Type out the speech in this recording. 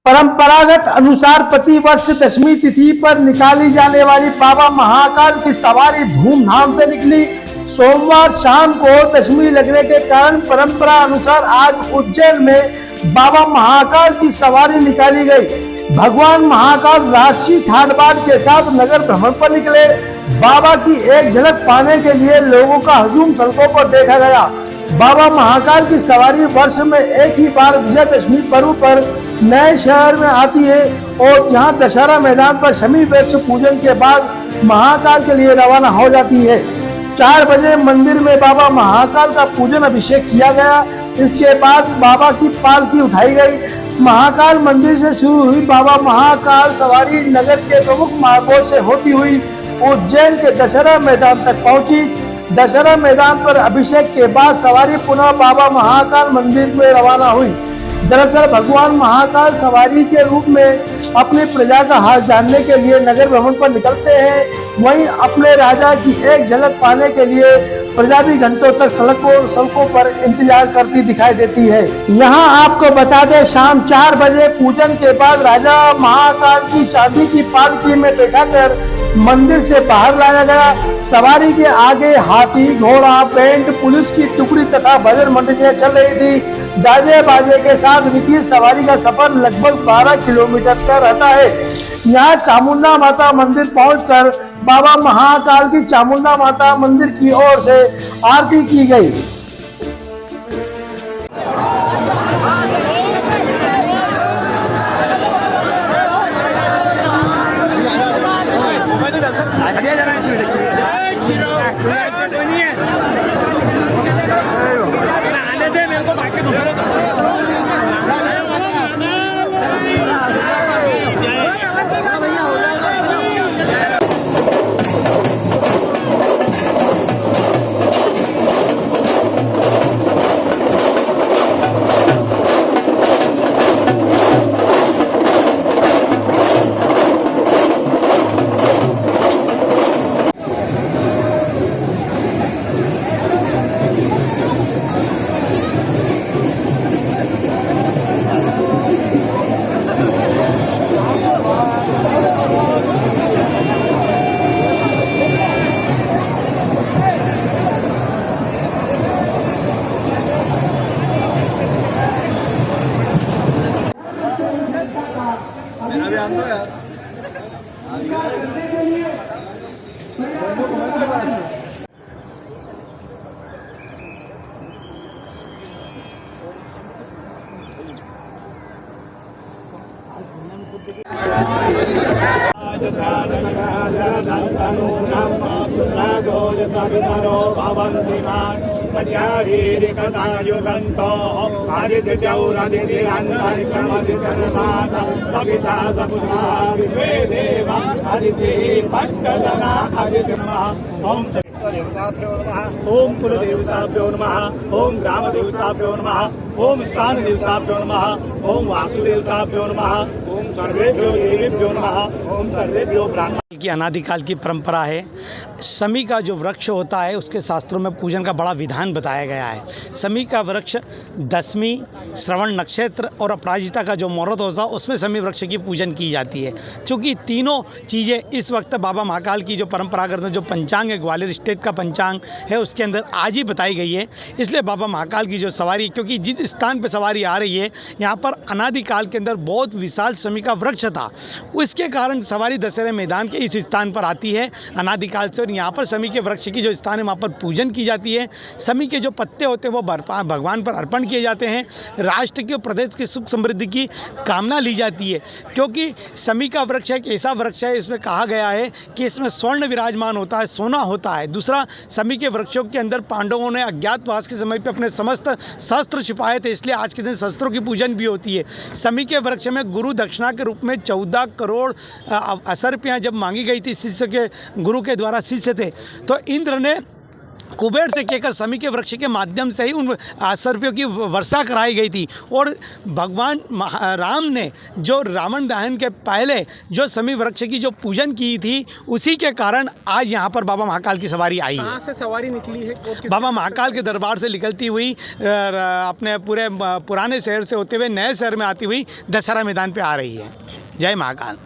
परंपरागत अनुसार प्रतिवर्ष दशमी तिथि पर निकाली जाने वाली बाबा महाकाल की सवारी धूमधाम से निकली। सोमवार शाम को दशमी लगने के कारण परंपरा अनुसार आज उज्जैन में बाबा महाकाल की सवारी निकाली गई। भगवान महाकाल राशि ठाट बाट के साथ नगर भ्रमण पर निकले। बाबा की एक झलक पाने के लिए लोगों का हजूम सड़कों पर देखा गया। बाबा महाकाल की सवारी वर्ष में एक ही बार विजयदशमी पर्व पर नए शहर में आती है और यहाँ दशहरा मैदान पर शमी वृक्ष पूजन के बाद महाकाल के लिए रवाना हो जाती है। 4 बजे मंदिर में बाबा महाकाल का पूजन अभिषेक किया गया। इसके बाद बाबा की पालकी उठाई गई। महाकाल मंदिर से शुरू हुई बाबा महाकाल सवारी नगर के प्रमुख मार्गों से होती हुई उज्जैन के दशहरा मैदान तक पहुंची। दशहरा मैदान पर अभिषेक के बाद सवारी पुनः बाबा महाकाल मंदिर में रवाना हुई। दरअसल भगवान महाकाल सवारी के रूप में अपनी प्रजा का हाल जानने के लिए नगर भ्रमण पर निकलते हैं। वहीं अपने राजा की एक झलक पाने के लिए प्रजा भी घंटों तक सड़कों पर इंतजार करती दिखाई देती है। यहाँ आपको बता दें, शाम 4 बजे पूजन के बाद राजा महाकाल की चांदी की पालकी में बैठाकर मंदिर से बाहर लाया गया। सवारी के आगे हाथी, घोड़ा, बैंड, पुलिस की टुकड़ी तथा भजन मंडलियां चल रही थी। बाजे बाजे के साथ निकली सवारी का सफर लगभग 12 किलोमीटर का रहता है। यहाँ चामुंडा माता मंदिर पहुंचकर बाबा महाकाल की चामुंडा माता मंदिर की ओर से आरती की गई। ओम कुल देवताभ्यो नमः, ओम ग्राम देवताभ्यो नमः, ओम स्थान देवताभ्यो नमः, ओम वास्तु देवताभ्यो नमः, ओम सर्वेभ्यो देवेभ्यो नमः, ओम सर्वेभ्यो ब्राह्मण की अनादिकाल की परंपरा है। शमी का जो वृक्ष होता है उसके शास्त्रों में पूजन का बड़ा विधान बताया गया है। शमी का वृक्ष दशमी, श्रवण नक्षत्र और अपराजिता का जो मुहूर्त होता है उसमें शमी वृक्ष की पूजन की जाती है। चूँकि तीनों चीज़ें इस वक्त बाबा महाकाल की जो परंपरागत जो पंचांग है, ग्वालियर स्टेट का पंचांग है, उसके अंदर आज ही बताई गई है। इसलिए बाबा महाकाल की जो सवारी, क्योंकि जिस स्थान पर सवारी आ रही है यहाँ पर अनादिकाल के अंदर बहुत विशाल शमी का वृक्ष था, उसके कारण सवारी दशहरे मैदान के इस स्थान पर आती है अनादिकाल से। और यहाँ पर शमी के वृक्ष की जो स्थान है वहाँ पर पूजन की जाती है। शमी के जो पत्ते होते हैं वो भगवान पर अर्पण किए जाते हैं। राष्ट्र के प्रदेश की सुख समृद्धि की कामना ली जाती है, क्योंकि शमी का वृक्ष एक ऐसा वृक्ष है, इसमें कहा गया है कि इसमें स्वर्ण विराजमान होता है, सोना होता है। दूसरा, शमी के वृक्षों के अंदर पांडवों ने अज्ञातवास के समय पर अपने समस्त शस्त्र छुपाए थे, इसलिए आज के दिन शस्त्रों की पूजन भी होती है। शमी के वृक्ष में गुरु दक्षिणा के रूप में 14 करोड़ असर्पियाँ जब मांगी गई थी शिष्य के, गुरु के द्वारा शिष्य थे, तो इंद्र ने कुबेर से कहकर समी के वृक्ष के माध्यम से ही उन 80 रुपयों की वर्षा कराई गई थी। और भगवान राम ने जो रावण दहन के पहले जो समी वृक्ष की जो पूजन की थी, उसी के कारण आज यहाँ पर बाबा महाकाल की सवारी आई है। कहाँ से सवारी निकली है? बाबा महाकाल के दरबार से निकलती हुई अपने पूरे पुराने शहर से होते हुए नए शहर में आती हुई दशहरा मैदान पे आ रही है। जय महाकाल।